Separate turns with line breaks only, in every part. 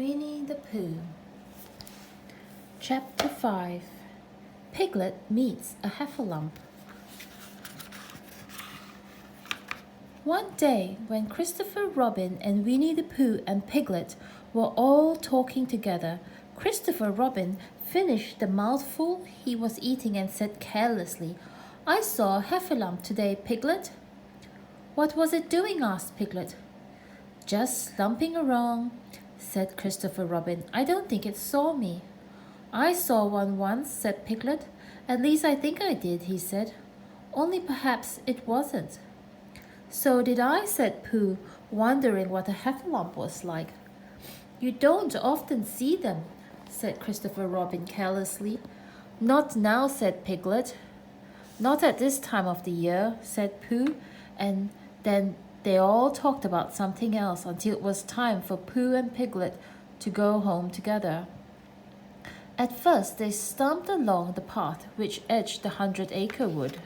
Winnie-the-Pooh Chapter 5 Piglet Meets a Heffalump. One day, when Christopher Robin and Winnie-the-Pooh and Piglet were all talking together, Christopher Robin finished the mouthful he was eating and said carelessly, "I saw a heffalump today, Piglet." "What was it doing?" asked Piglet. "Just slumping around," said Christopher Robin. "I don't think it saw me." "I saw one once," said Piglet. "At least I think I did," he said. "Only perhaps it wasn't." "So did I," said Pooh, wondering what a heffalump was like. "You don't often see them," said Christopher Robin carelessly. "Not now," said Piglet. "Not at this time of the year," said Pooh, and then they all talked about something else until it was time for Pooh and Piglet to go home together. At first they stumped along the path which edged the 100-acre wood.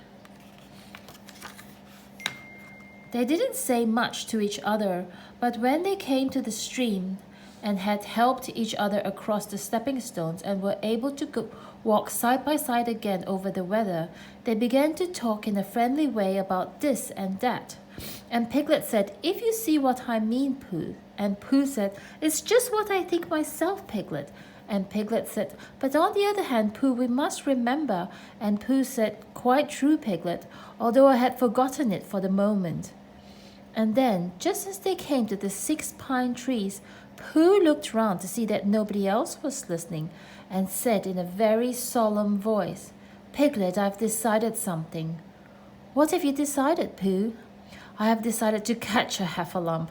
They didn't say much to each other, but when they came to the stream and had helped each other across the stepping stones and were able to walk side by side again over the weather, they began to talk in a friendly way about this and that. And Piglet said, "If you see what I mean, Pooh." And Pooh said, "It's just what I think myself, Piglet." And Piglet said, "But on the other hand, Pooh, we must remember." And Pooh said, "Quite true, Piglet, although I had forgotten it for the moment." And then, just as they came to the 6 pine trees, Pooh looked round to see that nobody else was listening and said in a very solemn voice, "Piglet, I've decided something." "What have you decided, Pooh?" "I have decided to catch a heffalump."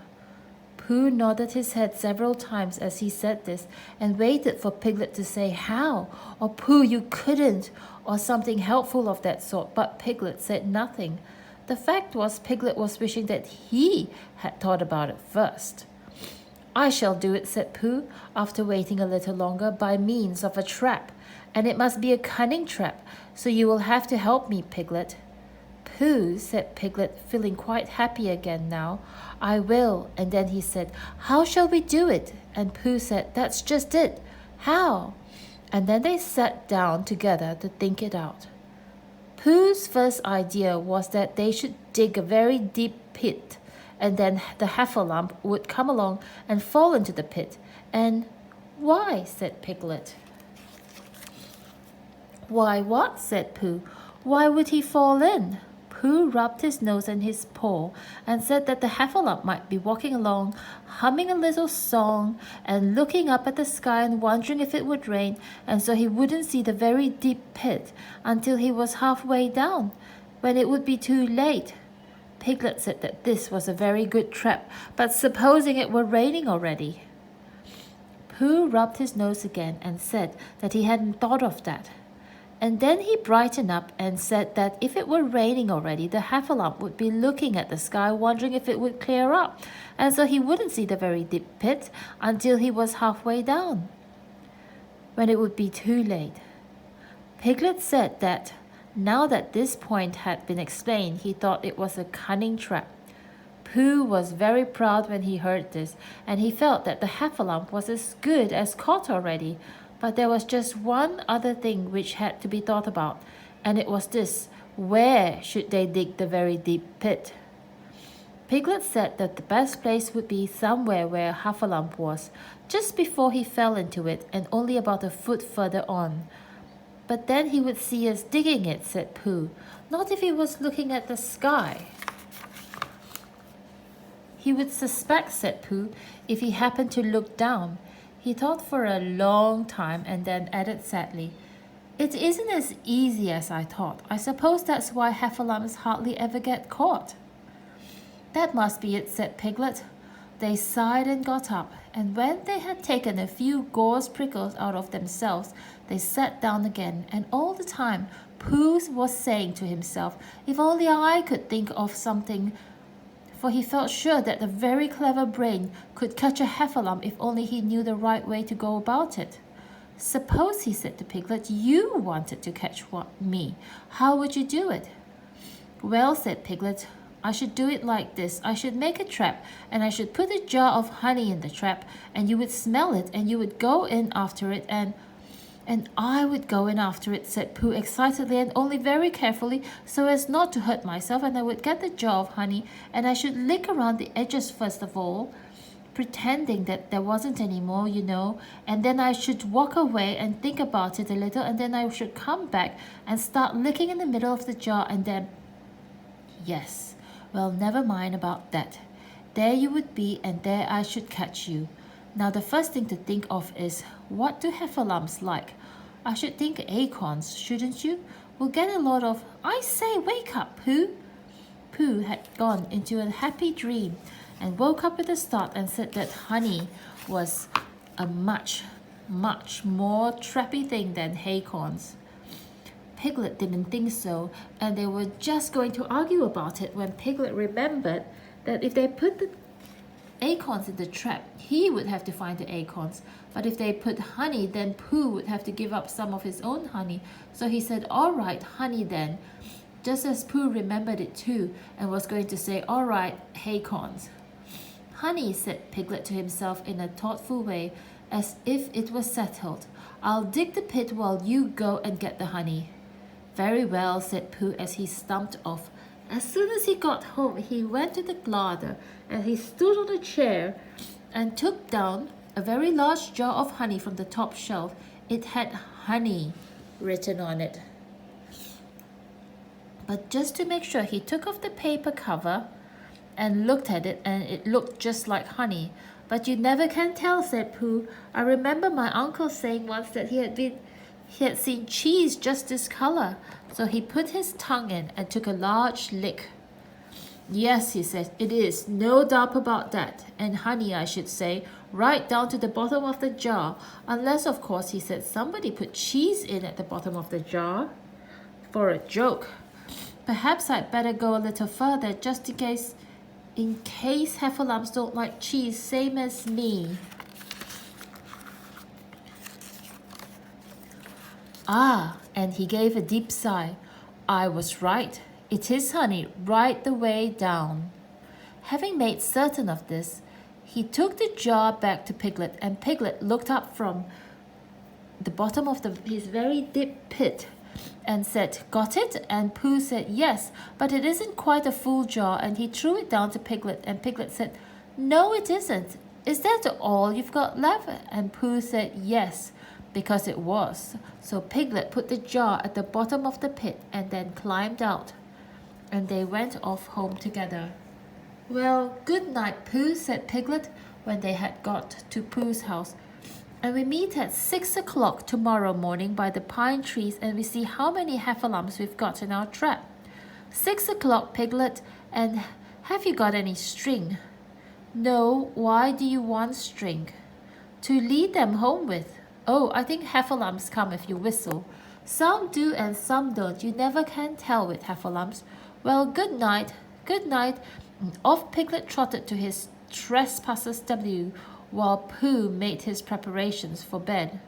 Pooh nodded his head several times as he said this and waited for Piglet to say "How?" or "Pooh, you couldn't," or something helpful of that sort, but Piglet said nothing. The fact was, Piglet was wishing that he had thought about it first. "I shall do it," said Pooh, after waiting a little longer, "by means of a trap, and it must be a cunning trap, so you will have to help me, Piglet." "Pooh," said Piglet, feeling quite happy again now, "I will." And then he said, "How shall we do it?" And Pooh said, "That's just it. How?" And then they sat down together to think it out. Pooh's first idea was that they should dig a very deep pit, and then the heffalump would come along and fall into the pit. And "Why?" said Piglet. "Why what?" said Pooh. "Why would he fall in?" Pooh rubbed his nose and his paw and said that the heffalump might be walking along, humming a little song and looking up at the sky and wondering if it would rain, and so he wouldn't see the very deep pit until he was halfway down, when it would be too late. Piglet said that this was a very good trap, but supposing it were raining already? Pooh rubbed his nose again and said that he hadn't thought of that. And then he brightened up and said that if it were raining already, the heffalump would be looking at the sky, wondering if it would clear up, and so he wouldn't see the very deep pit until he was halfway down, when it would be too late. Piglet said that now that this point had been explained, he thought it was a cunning trap. Pooh was very proud when he heard this, and he felt that the heffalump was as good as caught already. But there was just one other thing which had to be thought about, and it was this: where should they dig the very deep pit? Piglet said that the best place would be somewhere where a heffalump was, just before he fell into it, and only about a foot further on. "But then he would see us digging it," said Pooh. "Not if he was looking at the sky." "He would suspect," said Pooh, "if he happened to look down." He thought for a long time and then added sadly, "It isn't as easy as I thought. I suppose that's why heffalumps hardly ever get caught." "That must be it," said Piglet. They sighed and got up, and when they had taken a few gauze prickles out of themselves, they sat down again, and all the time Pooh was saying to himself, "If only I could think of something," for he felt sure that a very clever brain could catch a heffalump if only he knew the right way to go about it. "Suppose," he said to Piglet, "you wanted to catch me. How would you do it?" "Well," said Piglet, I should do it like this. I should make a trap, and I should put a jar of honey in the trap, and you would smell it, and you would go in after it, and I would go in after it," said Pooh excitedly, "and only very carefully so as not to hurt myself, and I would get the jar of honey, and I should lick around the edges first of all, pretending that there wasn't any more, you know, and then I should walk away and think about it a little, and then I should come back and start licking in the middle of the jar, and then..." "Yes, well, never mind about that. There you would be, and there I should catch you. Now the first thing to think of is, what do heffalumps like? I should think acorns, shouldn't you? We'll get a lot of..." "I say, wake up, Pooh!" Pooh had gone into a happy dream and woke up with a start and said that honey was a much, much more trappy thing than acorns. Piglet didn't think so, and they were just going to argue about it when Piglet remembered that if they put the acorns in the trap, he would have to find the acorns. But if they put honey, then Pooh would have to give up some of his own honey. So he said, "All right, honey then," just as Pooh remembered it too, and was going to say, "All right, acorns." "Honey," said Piglet to himself in a thoughtful way, as if it was settled. "I'll dig the pit while you go and get the honey." "Very well," said Pooh as he stumped off. As soon as he got home, he went to the larder, and he stood on a chair and took down a very large jar of honey from the top shelf. It had honey written on it. But just to make sure, he took off the paper cover and looked at it, and it looked just like honey. "But you never can tell," said Pooh. "I remember my uncle saying once that he had seen cheese just this color." So he put his tongue in and took a large lick. "Yes," he said, "it is, no doubt about that. And honey, I should say, right down to the bottom of the jar. Unless, of course," he said, "somebody put cheese in at the bottom of the jar for a joke. Perhaps I'd better go a little further, just in case heffalumps don't like cheese, same as me." "Ah," and he gave a deep sigh. "I was right. It is honey right the way down." Having made certain of this, he took the jar back to Piglet, and Piglet looked up from the bottom of his very deep pit and said, "Got it?" And Pooh said, "Yes, but it isn't quite a full jar," and he threw it down to Piglet, and Piglet said, "No, it isn't. Is that all you've got left?" And Pooh said, "Yes," because it was. So Piglet put the jar at the bottom of the pit and then climbed out, and they went off home together. "Well, good night, Pooh," said Piglet when they had got to Pooh's house. "And we meet at 6 o'clock tomorrow morning by the pine trees, and we see how many heffalumps we've got in our trap." "6 o'clock, Piglet, and have you got any string?" "No, why do you want string?" "To lead them home with." "Oh, I think heffalumps come if you whistle." "Some do and some don't. You never can tell with heffalumps." "Well, good night." "Good night." And off Piglet trotted to his trespassers' W, while Pooh made his preparations for bed.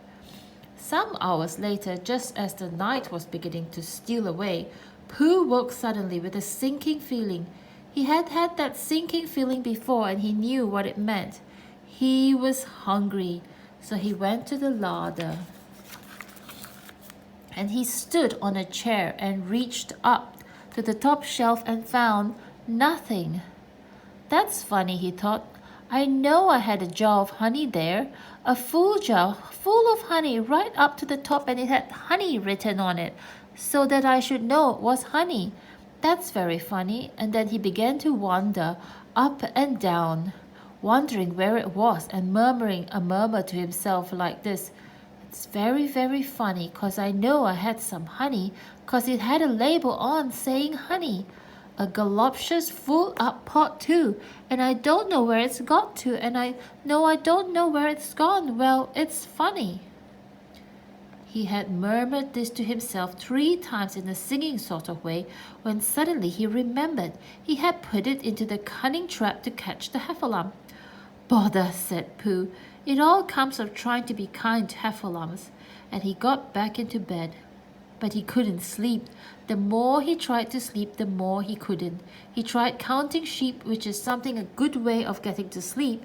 Some hours later, just as the night was beginning to steal away, Pooh woke suddenly with a sinking feeling. He had had that sinking feeling before, and he knew what it meant. He was hungry, so he went to the larder. And he stood on a chair and reached up to the top shelf and found nothing. "That's funny," he thought. "I know I had a jar of honey there, a full jar full of honey right up to the top, and it had honey written on it, so that I should know it was honey. That's very funny." And then he began to wander up and down, wondering where it was, and murmuring a murmur to himself like this: "It's very, very funny, 'cause I know I had some honey, 'cause it had a label on saying honey. A galoptious full-up pot too, and I don't know where it's got to, and I don't know where it's gone. Well, it's funny." He had murmured this to himself 3 times in a singing sort of way, when suddenly he remembered he had put it into the cunning trap to catch the heffalump. "Bother," said Pooh. "It all comes of trying to be kind to heffalumps," and he got back into bed. But he couldn't sleep. The more he tried to sleep, the more he couldn't. He tried counting sheep, which is something a good way of getting to sleep.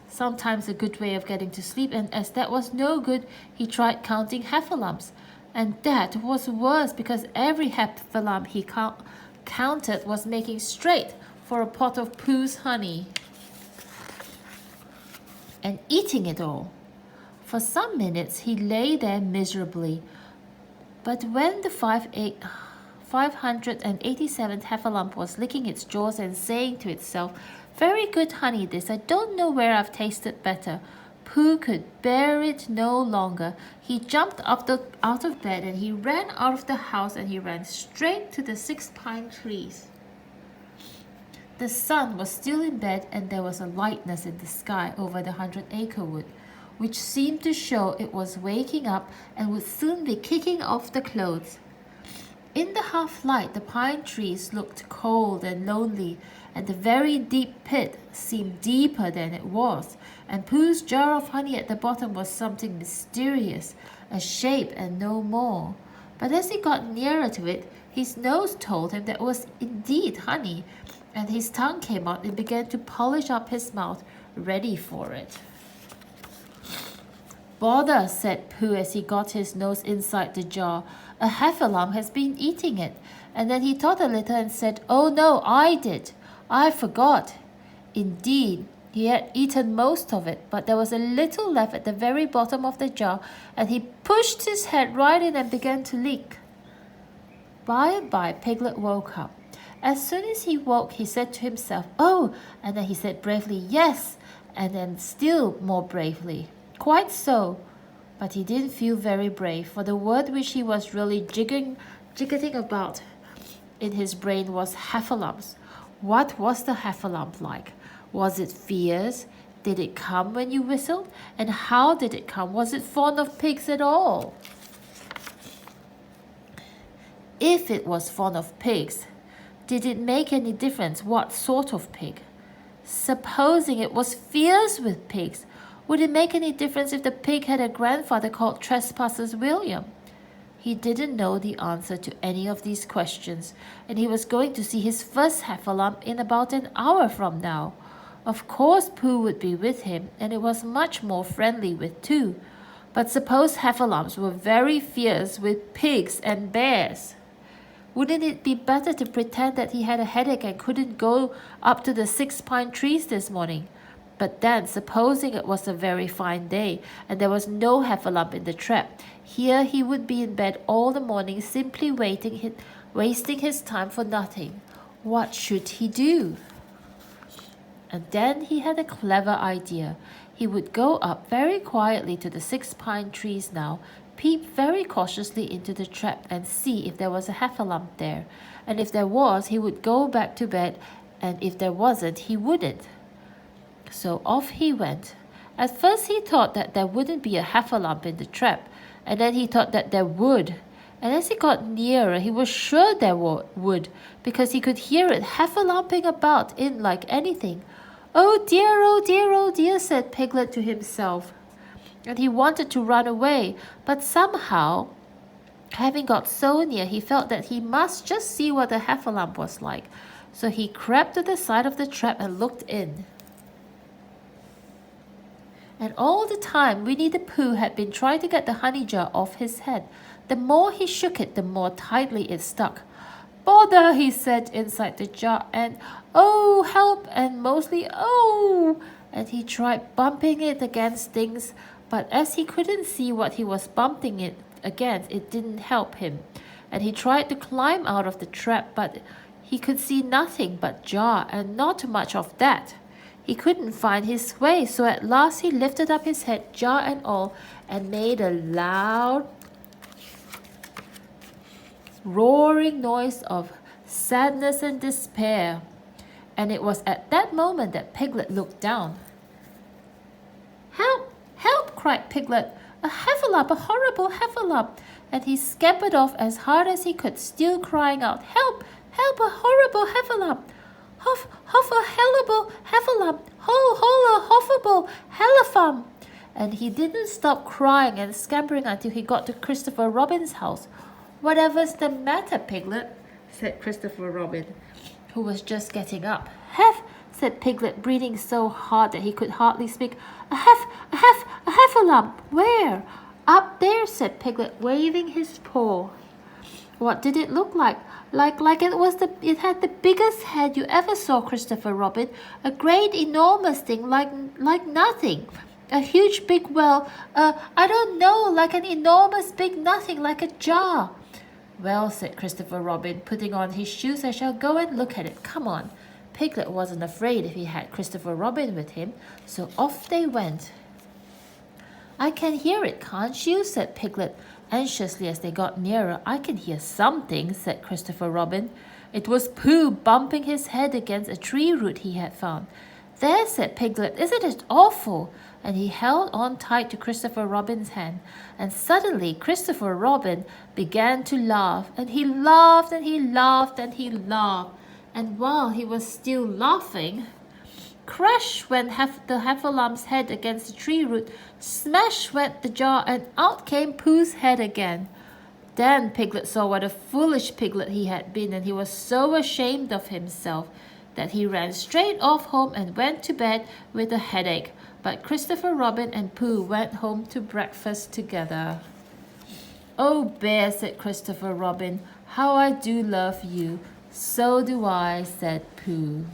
Sometimes a good way of getting to sleep, and as that was no good, he tried counting heffalumps. And that was worse because every heffalump he counted was making straight for a pot of Pooh's honey and eating it all. For some minutes he lay there miserably, but when the 587th heffalump was licking its jaws and saying to itself, "Very good honey this, I don't know where I've tasted better," Pooh could bear it no longer. He jumped out of bed and he ran out of the house and he ran straight to the 6 pine trees. The sun was still in bed and there was a lightness in the sky over the 100-acre wood, which seemed to show it was waking up and would soon be kicking off the clothes. In the half-light, the pine trees looked cold and lonely, and the very deep pit seemed deeper than it was, and Pooh's jar of honey at the bottom was something mysterious, a shape and no more. But as he got nearer to it, his nose told him that it was indeed honey, and his tongue came out and began to polish up his mouth, ready for it. "Bother," said Pooh as he got his nose inside the jar. "A heffalump has been eating it." And then he thought a little and said, "Oh no, I did. I forgot." Indeed, he had eaten most of it, but there was a little left at the very bottom of the jar, and he pushed his head right in and began to leak. By and by, Piglet woke up. As soon as he woke, he said to himself, "Oh," and then he said bravely, "Yes," and then still more bravely, "Quite so." But he didn't feel very brave, for the word which he was really jiggetting about in his brain was heffalumps. What was the heffalump like? Was it fierce? Did it come when you whistled? And how did it come? Was it fond of pigs at all? If it was fond of pigs, did it make any difference what sort of pig? Supposing it was fierce with pigs, would it make any difference if the pig had a grandfather called Trespassers William? He didn't know the answer to any of these questions, and he was going to see his first heffalump in about an hour from now. Of course Pooh would be with him, and it was much more friendly with two. But suppose heffalumps were very fierce with pigs and bears? Wouldn't it be better to pretend that he had a headache and couldn't go up to the 6 pine trees this morning? But then, supposing it was a very fine day, and there was no heffalump in the trap, here he would be in bed all the morning simply wasting his time for nothing. What should he do? And then he had a clever idea. He would go up very quietly to the 6 pine trees now, peep very cautiously into the trap and see if there was a heffalump there. And if there was, he would go back to bed, and if there wasn't, he wouldn't. So off he went. At first he thought that there wouldn't be a heffalump in the trap, and then he thought that there would. And as he got nearer, he was sure there would, because he could hear it heffalumping about in like anything. "Oh dear, oh dear, oh dear," said Piglet to himself. And he wanted to run away, but somehow, having got so near, he felt that he must just see what the heffalump was like. So he crept to the side of the trap and looked in. And all the time, Winnie-the-Pooh had been trying to get the honey jar off his head. The more he shook it, the more tightly it stuck. "Bother," he said inside the jar, and "Oh, help," and mostly "Oh." And he tried bumping it against things, but as he couldn't see what he was bumping it against, it didn't help him. And he tried to climb out of the trap, but he could see nothing but jar, and not much of that. He couldn't find his way, so at last he lifted up his head, jar and all, and made a loud, roaring noise of sadness and despair. And it was at that moment that Piglet looked down. "Help! Help!" cried Piglet. "A heffalump! A horrible heffalump!" And he scampered off as hard as he could, still crying out, "Help! Help! A horrible heffalump! Huff, huff, a hellable heffalump! Ho, ho, a hoffable hellafum!" And he didn't stop crying and scampering until he got to Christopher Robin's house. Whatever's the matter, Piglet? Said Christopher Robin, who was just getting up. Have, said Piglet, breathing so hard that he could hardly speak. A heffalump. Where? Up there, said Piglet, waving his paw. What did it look like? Like it had the biggest head you ever saw, Christopher Robin. A great enormous thing like nothing. A huge big well, I don't know, like an enormous big nothing, like a jar. Well, said Christopher Robin, putting on his shoes, I shall go and look at it. Come on. Piglet wasn't afraid if he had Christopher Robin with him, so off they went. I can hear it, can't you? Said Piglet, anxiously as they got nearer. I can hear something, said Christopher Robin. It was Pooh bumping his head against a tree root he had found. There, said Piglet, isn't it awful? And he held on tight to Christopher Robin's hand. And suddenly Christopher Robin began to laugh. And he laughed and he laughed and he laughed. And while he was still laughing, crash went the heffalum's head against the tree root. Smash went the jar, and out came Pooh's head again. Then Piglet saw what a foolish piglet he had been, and he was so ashamed of himself that he ran straight off home and went to bed with a headache. But Christopher Robin and Pooh went home to breakfast together. Oh, Bear, said Christopher Robin, how I do love you. So do I, said Pooh.